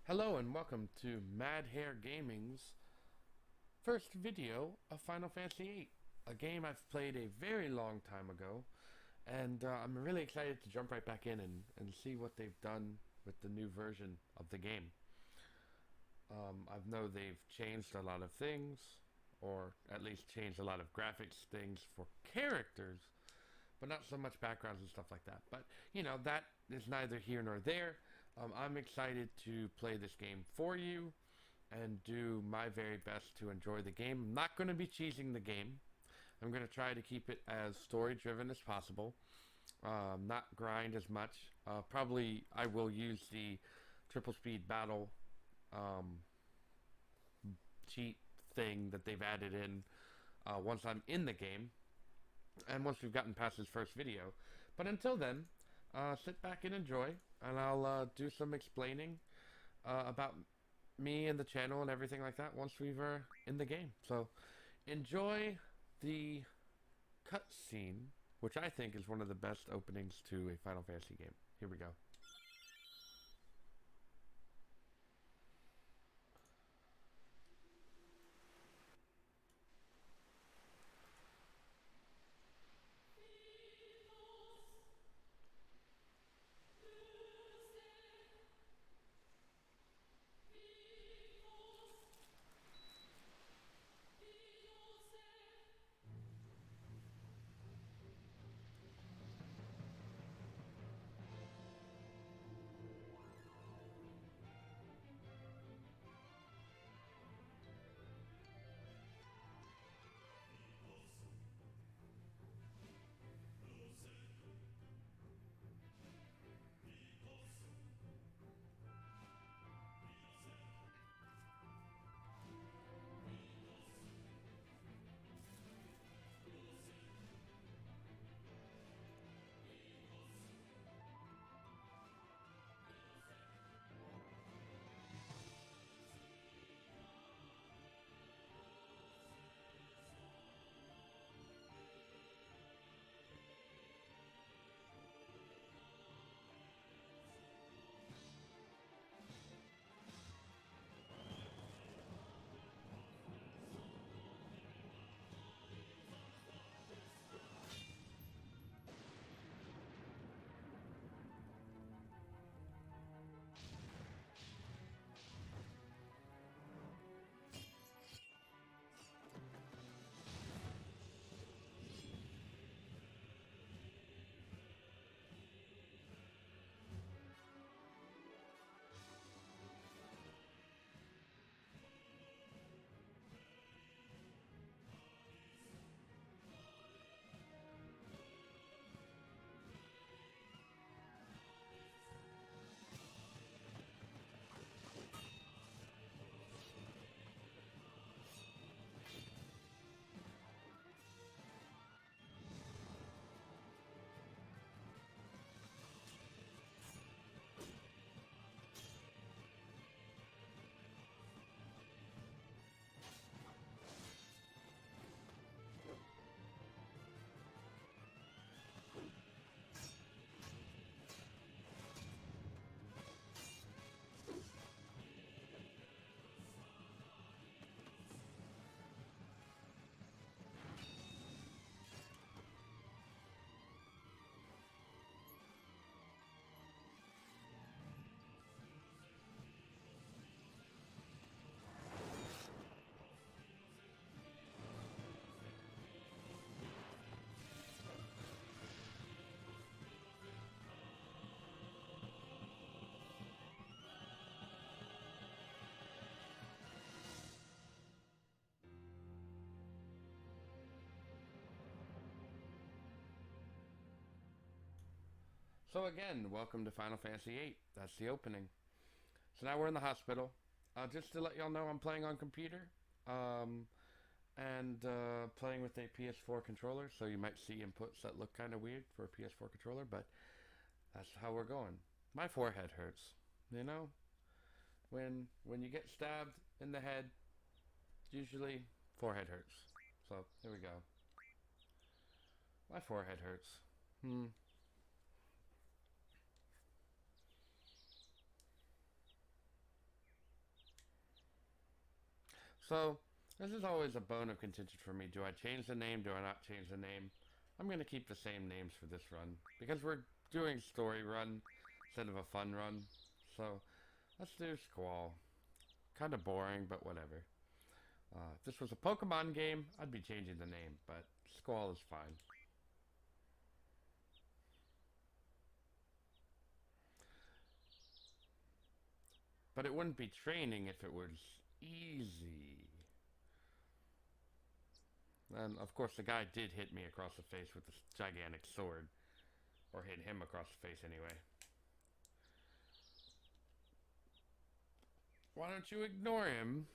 Hello and welcome to MadHareGaming's first video of Final Fantasy VIII, a game I've played a very long time ago, and I'm really excited to jump right back in and see what they've done with the new version of the game. I know they've changed a lot of things, or at least changed a lot of graphics things for characters, but not so much backgrounds and stuff like that. But, that is neither here nor there. I'm excited to play this game for you and do my very best to enjoy the game. I'm not going to be cheesing the game. I'm going to try to keep it as story driven as possible, not grind as much. Probably I will use the triple speed battle um, cheat thing that they've added in once I'm in the game and once we've gotten past this first video. But until then, sit back and enjoy, and I'll do some explaining about me and the channel and everything like that once we're in the game. So enjoy the cutscene, which I think is one of the best openings to a Final Fantasy game. Here we go. So again, welcome to Final Fantasy VIII. That's the opening. So now we're in the hospital. Just to let y'all know, I'm playing on computer. Um, and playing with a PS4 controller, so you might see inputs that look kind of weird for a PS4 controller, but that's how we're going. My forehead hurts. You know, when you get stabbed in the head, usually forehead hurts. So here we go. My forehead hurts. Hmm. So, this is always a bone of contention for me. Do I change the name? Do I not change the name? I'm going to keep the same names for this run. Because we're doing story run instead of a fun run. So, let's do Squall. Kind of boring, but whatever. If this was a Pokemon game, I'd be changing the name, but Squall is fine. But it wouldn't be training if it was easy. And of course the guy did hit me across the face with this gigantic sword. Or hit him across the face anyway. Why don't you ignore him?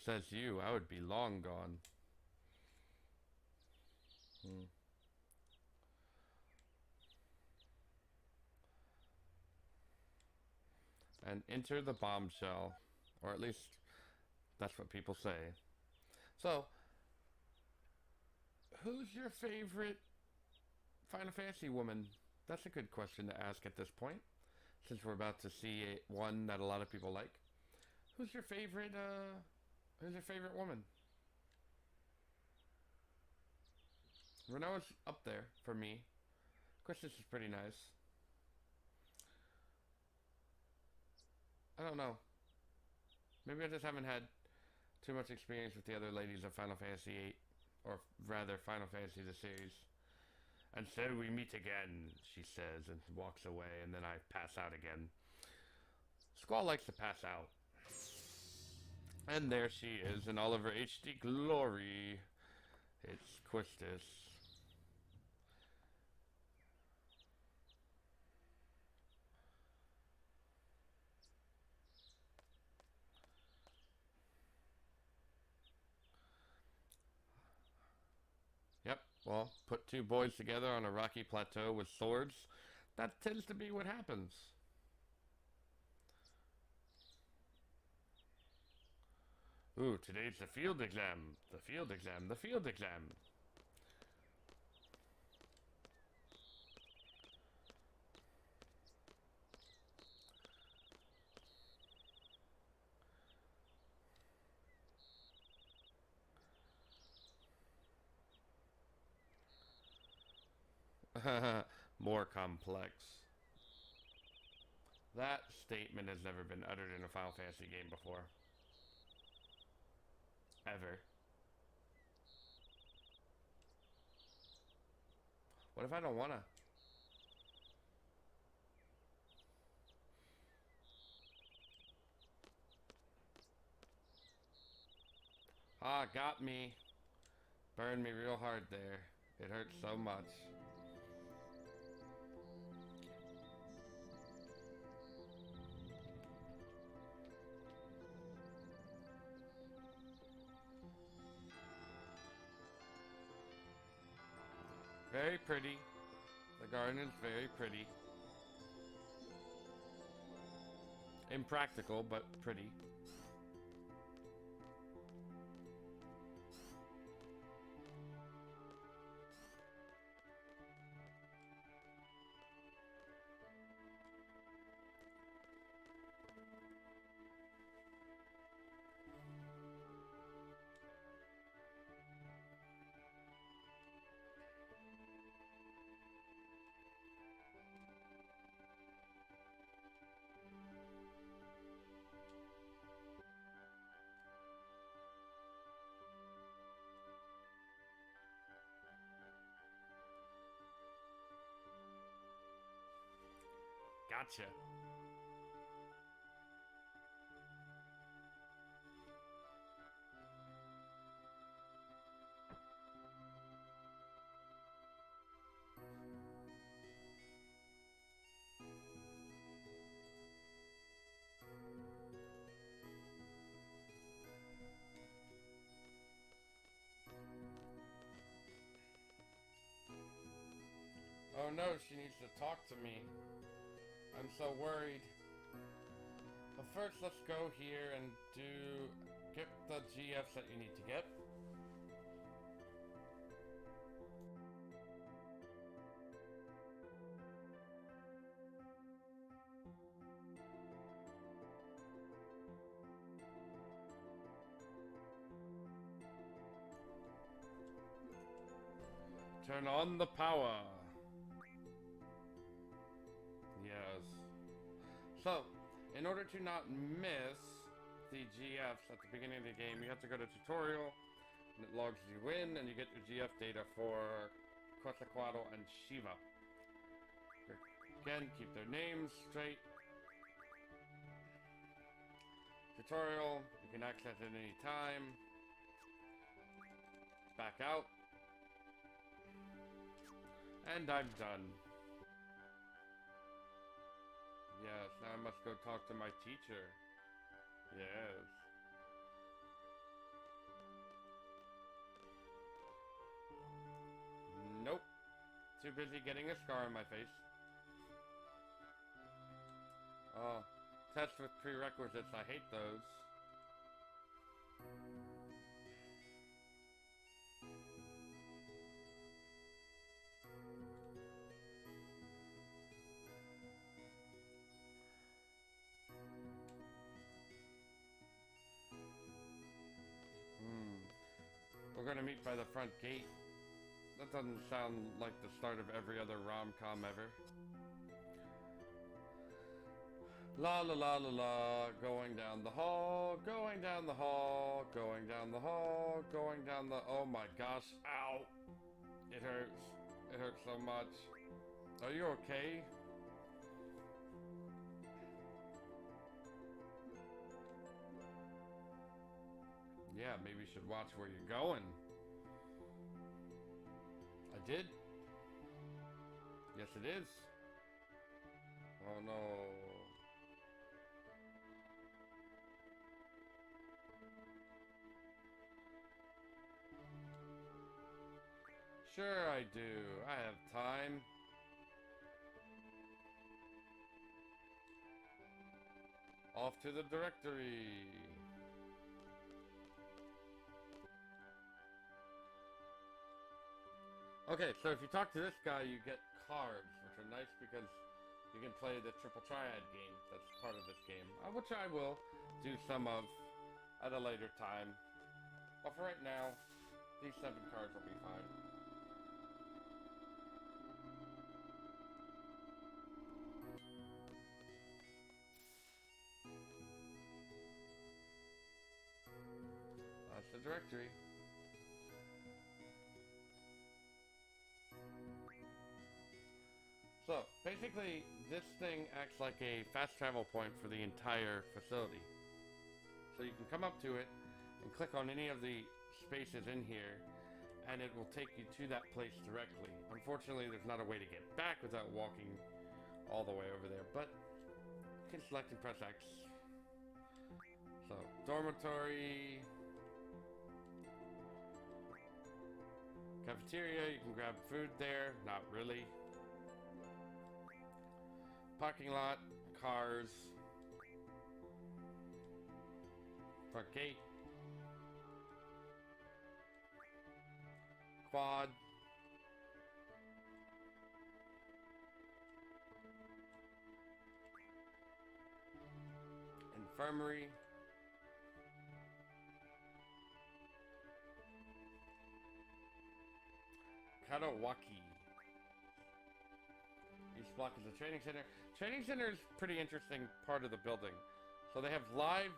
Says you, I would be long gone. And enter the bombshell. Or at least, that's what people say. So, who's your favorite Final Fantasy woman? That's a good question to ask at this point, since we're about to see one that a lot of people like. Who's your favorite woman? Renault's up there for me. Christus is pretty nice. I don't know. Maybe I just haven't had too much experience with the other ladies of Final Fantasy VIII. Or rather, Final Fantasy the series. And so we meet again, she says, and walks away, and then I pass out again. Squall likes to pass out. And there she is in all of her HD glory. It's Quistis. Yep, well, put two boys together on a rocky plateau with swords. That tends to be what happens. Ooh, today's the field exam. The field exam. The field exam. More complex. That statement has never been uttered in a Final Fantasy game before. Ever. What if I don't wanna? Ah, got me. Burned me real hard there. It hurts so much. Very pretty. The garden is very pretty. Impractical, but pretty. Gotcha. Oh no, she needs to talk to me. I'm so worried. But first, let's go here and get the GFs that you need to get. Turn on the power. Yes. So, in order to not miss the GFs at the beginning of the game, you have to go to tutorial, and it logs you in, and you get your GF data for Quetzalcoatl and Shiva. Again, keep their names straight. Tutorial, you can access it any time. Back out. And I'm done. Yes, now I must go talk to my teacher. Yes. Nope. Too busy getting a scar on my face. Oh, tests with prerequisites. I hate those. We're gonna meet by the front gate. That doesn't sound like the start of every other rom-com ever. La la la la la, going down the hall, going down the hall, going down the hall, going down the... Oh my gosh, ow! It hurts. It hurts so much. Are you okay? Yeah, maybe you should watch where you're going. I did. Yes, it is. Oh no. Sure I do. I have time. Off to the directory. Okay, so if you talk to this guy, you get cards, which are nice because you can play the triple triad game that's part of this game, which I will do some of at a later time. But for right now, these 7 cards will be fine. That's the directory. So, basically, this thing acts like a fast travel point for the entire facility. So you can come up to it and click on any of the spaces in here, and it will take you to that place directly. Unfortunately, there's not a way to get back without walking all the way over there, but you can select and press X. So, dormitory, cafeteria, you can grab food there, not really. Parking lot, cars, front gate, quad, infirmary, Karawaki. Each block is a training center. Training center is a pretty interesting part of the building. So they have live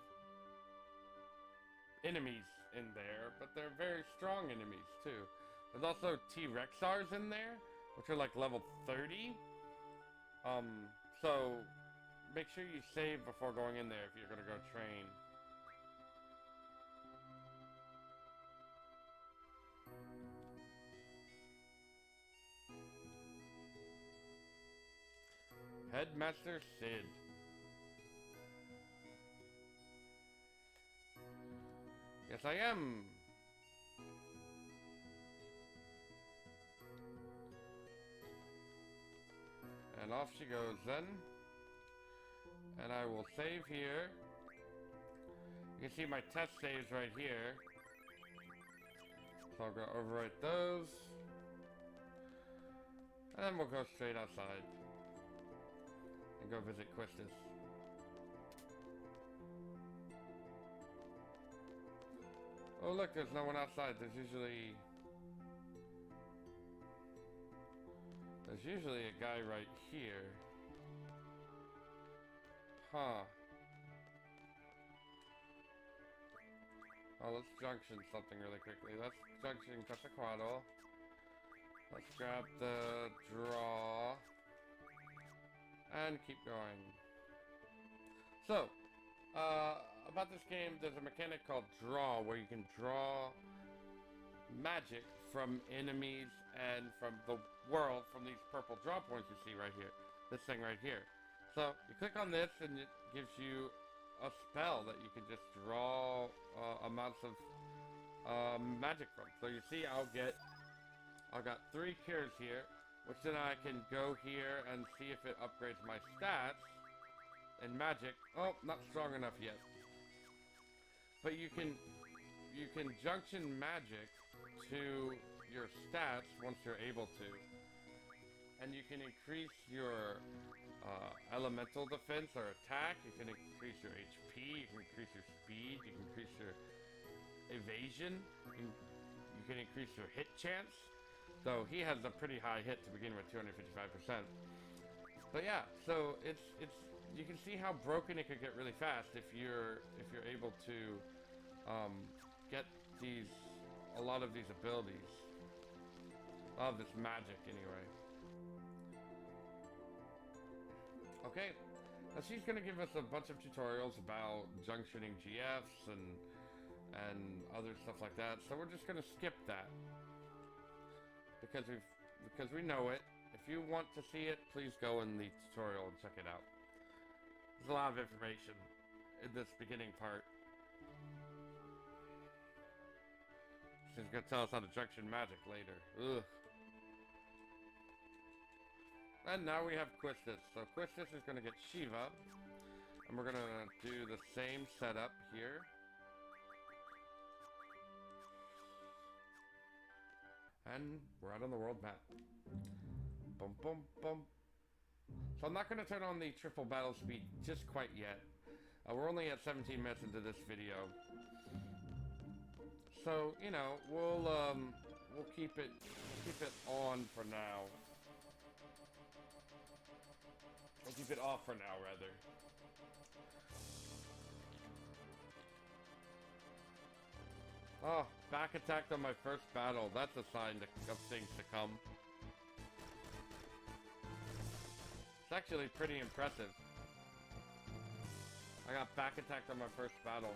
enemies in there, but they're very strong enemies too. There's also T-Rexars in there, which are like level 30. So make sure you save before going in there if you're gonna go train. Headmaster Sid. Yes, I am. And off she goes then. And I will save here. You can see my test saves right here. So I'll go overwrite those. And then we'll go straight outside. And go visit Quistis. Oh look, there's no one outside. There's usually... There's usually a guy right here. Huh. Oh, let's junction something really quickly. Let's junction Quetzalcoatl. Let's grab the draw. And keep going. So, about this game, there's a mechanic called draw, where you can draw magic from enemies and from the world, from these purple draw points you see right here. This thing right here. So, you click on this and it gives you a spell that you can just draw amounts of magic from. So you see I've got 3 cures here, which then I can go here and see if it upgrades my stats in magic. Oh, not strong enough yet. But you can junction magic to your stats once you're able to. And you can increase your elemental defense or attack. You can increase your HP. You can increase your speed. You can increase your evasion. You can increase your hit chance. So he has a pretty high hit to begin with, 255%. But yeah, so it's you can see how broken it could get really fast if you're able to get a lot of these abilities. A lot of this magic anyway. Okay, now she's gonna give us a bunch of tutorials about junctioning GFs and other stuff like that. So we're just gonna skip that because we know it. If you want to see it, please go in the tutorial and check it out. There's a lot of information in this beginning part. She's gonna tell us how to junction magic later. Ugh. And now we have Quistis. So Quistis is going to get Shiva. And we're going to do the same setup here. And we're out on the world map. Boom, boom, boom. So I'm not going to turn on the triple battle speed just quite yet. We're only at 17 minutes into this video. So, you know, we'll keep it on for now. We'll keep it off for now, rather. Oh, back attacked on my first battle. That's a sign of things to come. It's actually pretty impressive. I got back attacked on my first battle.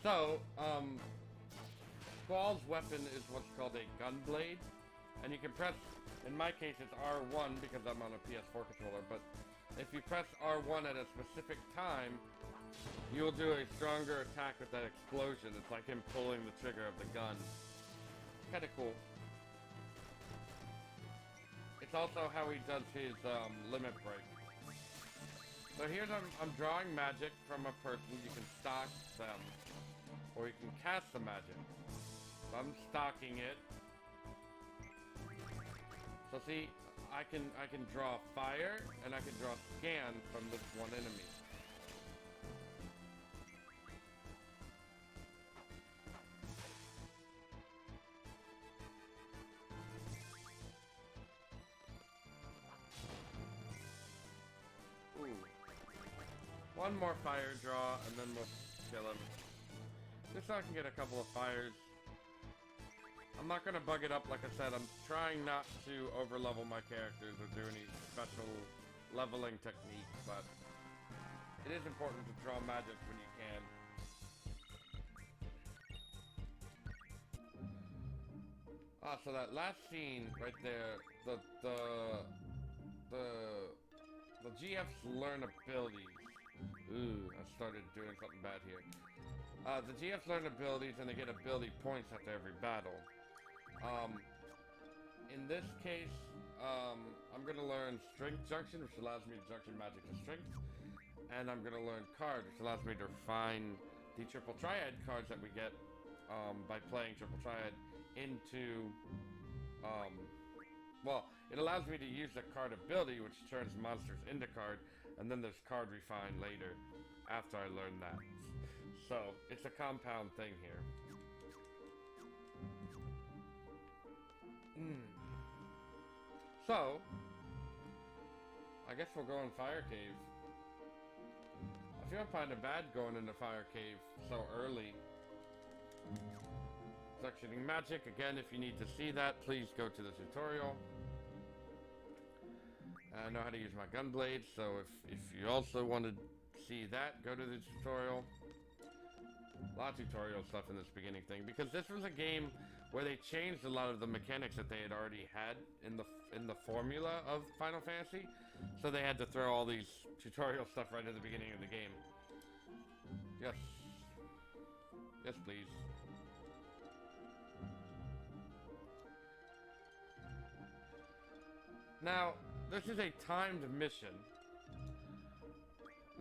So, Squall's weapon is what's called a gun blade, and you can press, in my case it's R1 because I'm on a PS4 controller, but if you press R1 at a specific time, you will do a stronger attack with that explosion. It's like him pulling the trigger of the gun. Kinda cool. It's also how he does his limit break. So here's I'm drawing magic from a person. You can stock them, or you can cast the magic. So I'm stocking it. So see, I can draw fire and I can draw scan from this one enemy. Ooh. One more fire draw and then we'll kill him. Just so I can get a couple of fires. I'm not gonna bug it up, like I said. I'm trying not to over-level my characters or do any special leveling techniques, but it is important to draw magic when you can. Ah, so that last scene right there, the GFs learn abilities. Ooh, I started doing something bad here. The GFs learn abilities and they get ability points after every battle. In this case, I'm gonna learn Strength Junction, which allows me to junction magic to strength. And I'm gonna learn Card, which allows me to refine the Triple Triad cards that we get by playing Triple Triad into well, it allows me to use the card ability, which turns monsters into card, and then there's card refine later, after I learn that. So, it's a compound thing here. So, I guess we'll go in Fire Cave. I feel kind of bad going into Fire Cave so early. Suctioning magic, again, if you need to see that, please go to the tutorial. I know how to use my gun blades, so if you also want to see that, go to the tutorial. A lot of tutorial stuff in this beginning thing, because this was a game where they changed a lot of the mechanics that they had already had in the formula of Final Fantasy, so they had to throw all these tutorial stuff right at the beginning of the game. Yes. Yes, please. Now, this is a timed mission.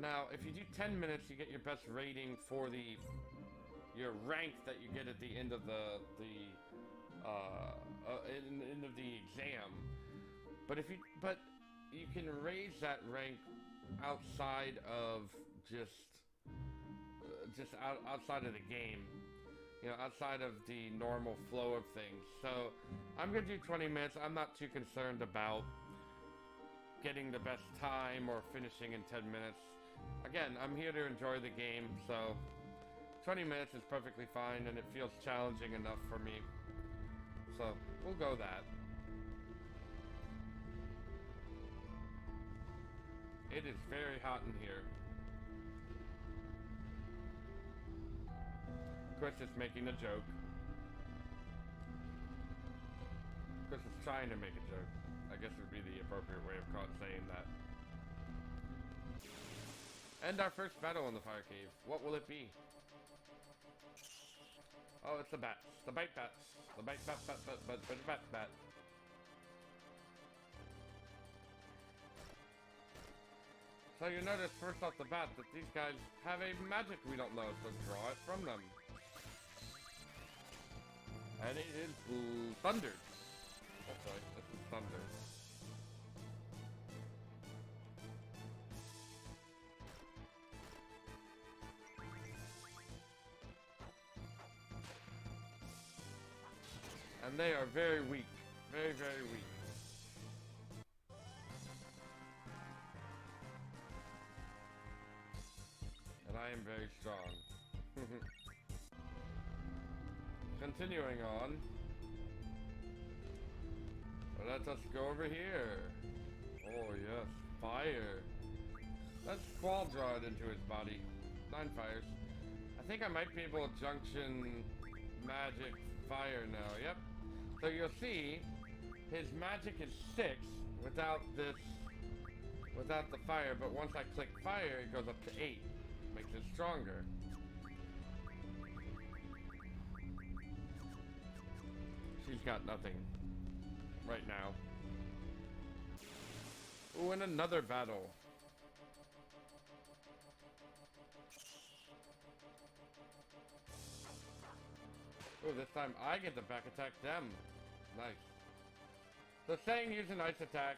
Now, if you do 10 minutes, you get your best rating for your rank that you get at the end of the end of the exam. But you can raise that rank outside of outside of the game. You know, outside of the normal flow of things. So, I'm gonna do 20 minutes. I'm not too concerned about getting the best time or finishing in 10 minutes. Again, I'm here to enjoy the game, so 20 minutes is perfectly fine, and it feels challenging enough for me. So, we'll go that. It is very hot in here. Chris is making a joke. Chris is trying to make a joke. I guess would be the appropriate way of saying that. And our first battle in the Fire Cave. What will it be? Oh, it's the bats. The bite bats. The bite bat. So you notice first off the bat that these guys have a magic we don't know, so draw it from them. And it is thunder. Oh, sorry, this is thunder. And they are very weak. Very, very weak. And I am very strong. Continuing on. Let us go over here. Oh yes, fire. Let's Squall draw it into his body. 9 fires. I think I might be able to junction magic fire now. Yep. So you'll see his magic is 6 without the fire, but once I click fire, it goes up to 8. Makes it stronger. She's got nothing right now. Ooh, and another battle. Ooh, this time I get to back attack them. Nice. So saying use an ice attack,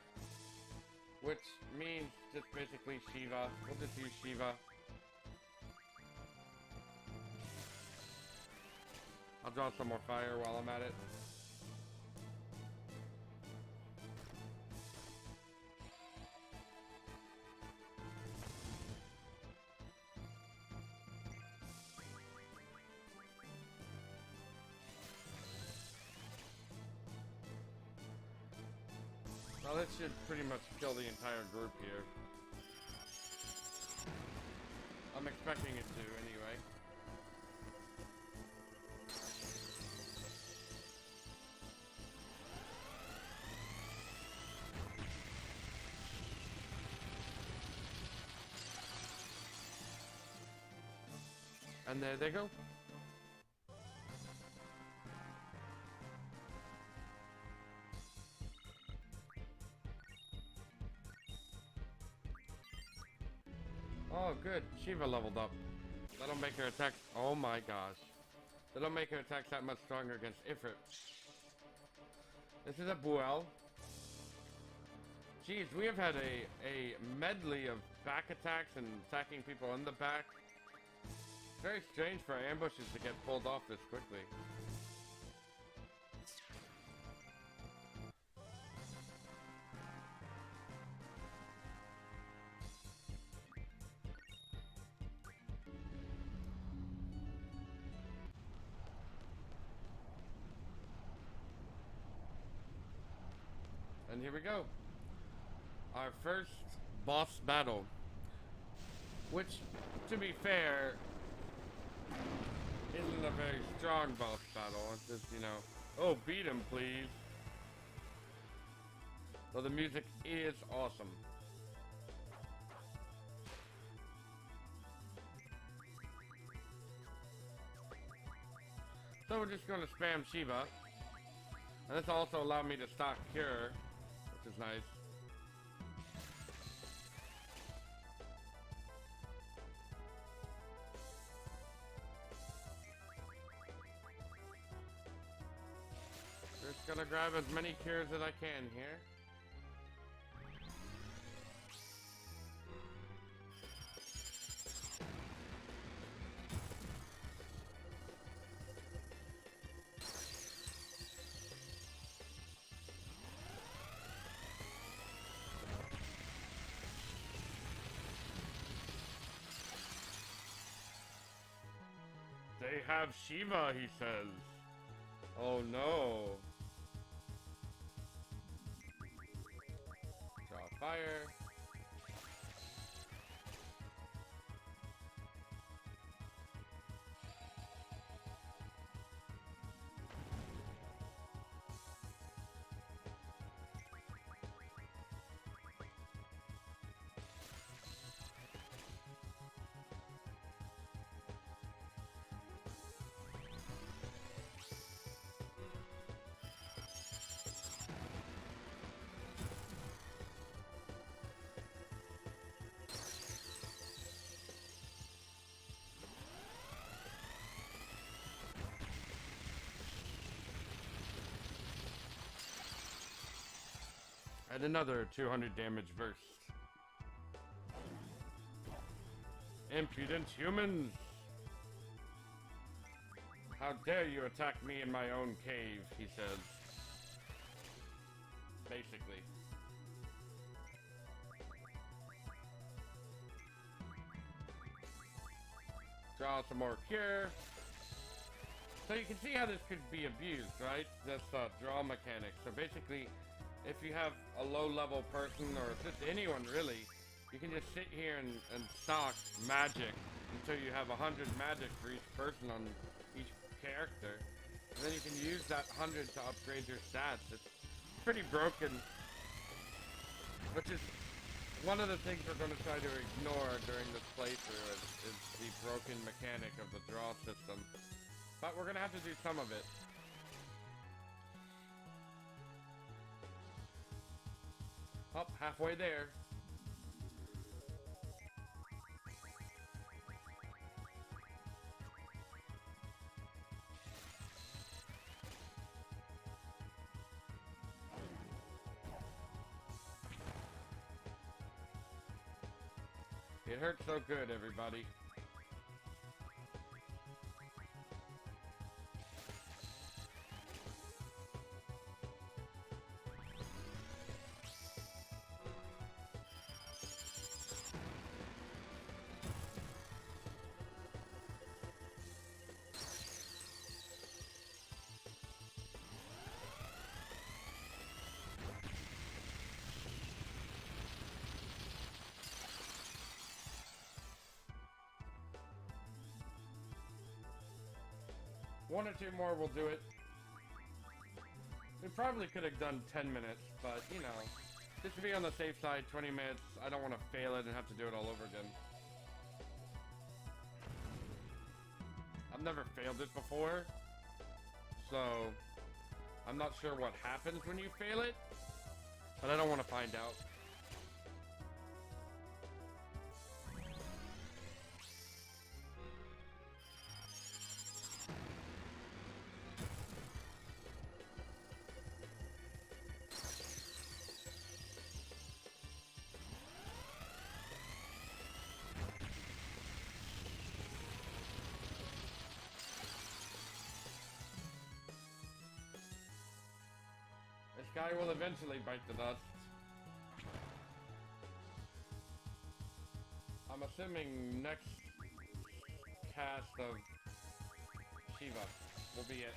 which means just basically Shiva. We'll just use Shiva. I'll draw some more fire while I'm at it. Well, this should pretty much kill the entire group here. I'm expecting it to, anyway. And there they go. Oh, good. Shiva leveled up. That'll make her attack. Oh my gosh. That'll make her attacks that much stronger against Ifrit. This is a Buell. Geez, we have had a medley of back attacks and attacking people in the back. Very strange for ambushes to get pulled off this quickly. And here we go. Our first boss battle. Which, to be fair, isn't a very strong boss battle. It's just, you know, oh, beat him, please. So the music is awesome. So we're just going to spam Shiva. And this also allowed me to stock Cure, which is nice. Just gonna grab as many cures as I can here. They have Shiva, he says. Oh no. Draw fire. And another 200 damage burst. Impudent humans! How dare you attack me in my own cave, he says. Basically. Draw some more cure. So you can see how this could be abused, right? This draw mechanic. So basically, if you have a low-level person, or just anyone really, you can just sit here and stock magic until you have 100 magic for each person on each character. And then you can use that 100 to upgrade your stats. It's pretty broken, which is one of the things we're going to try to ignore during this playthrough is the broken mechanic of the draw system. But we're going to have to do some of it. Oh, halfway there. It hurts so good, everybody. One or two more will do it. We probably could have done 10 minutes, but, you know, just to be on the safe side, 20 minutes, I don't want to fail it and have to do it all over again. I've never failed it before, so I'm not sure what happens when you fail it, but I don't want to find out. Sky will eventually bite the dust. I'm assuming next cast of Shiva will be it.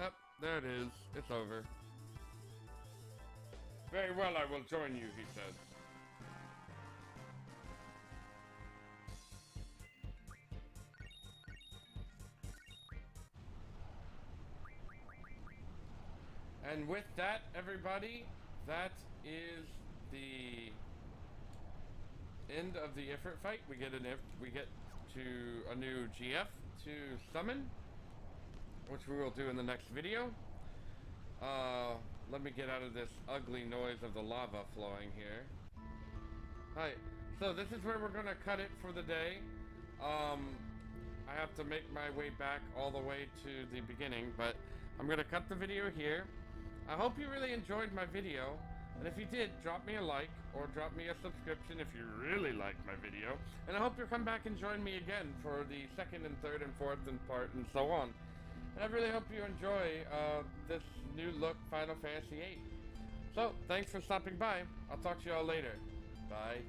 Yep, there it is. It's over. Very well, I will join you, he said. And with that, everybody, that is the end of the Ifrit fight. We get to a new GF to summon, which we will do in the next video. Let me get out of this ugly noise of the lava flowing here. Hi. So this is where we're gonna cut it for the day. I have to make my way back all the way to the beginning, but I'm gonna cut the video here. I hope you really enjoyed my video, and if you did, drop me a like or drop me a subscription if you really liked my video. And I hope you'll come back and join me again for the second and third and fourth and part and so on. And I really hope you enjoy this new look Final Fantasy VIII. So, thanks for stopping by. I'll talk to you all later. Bye.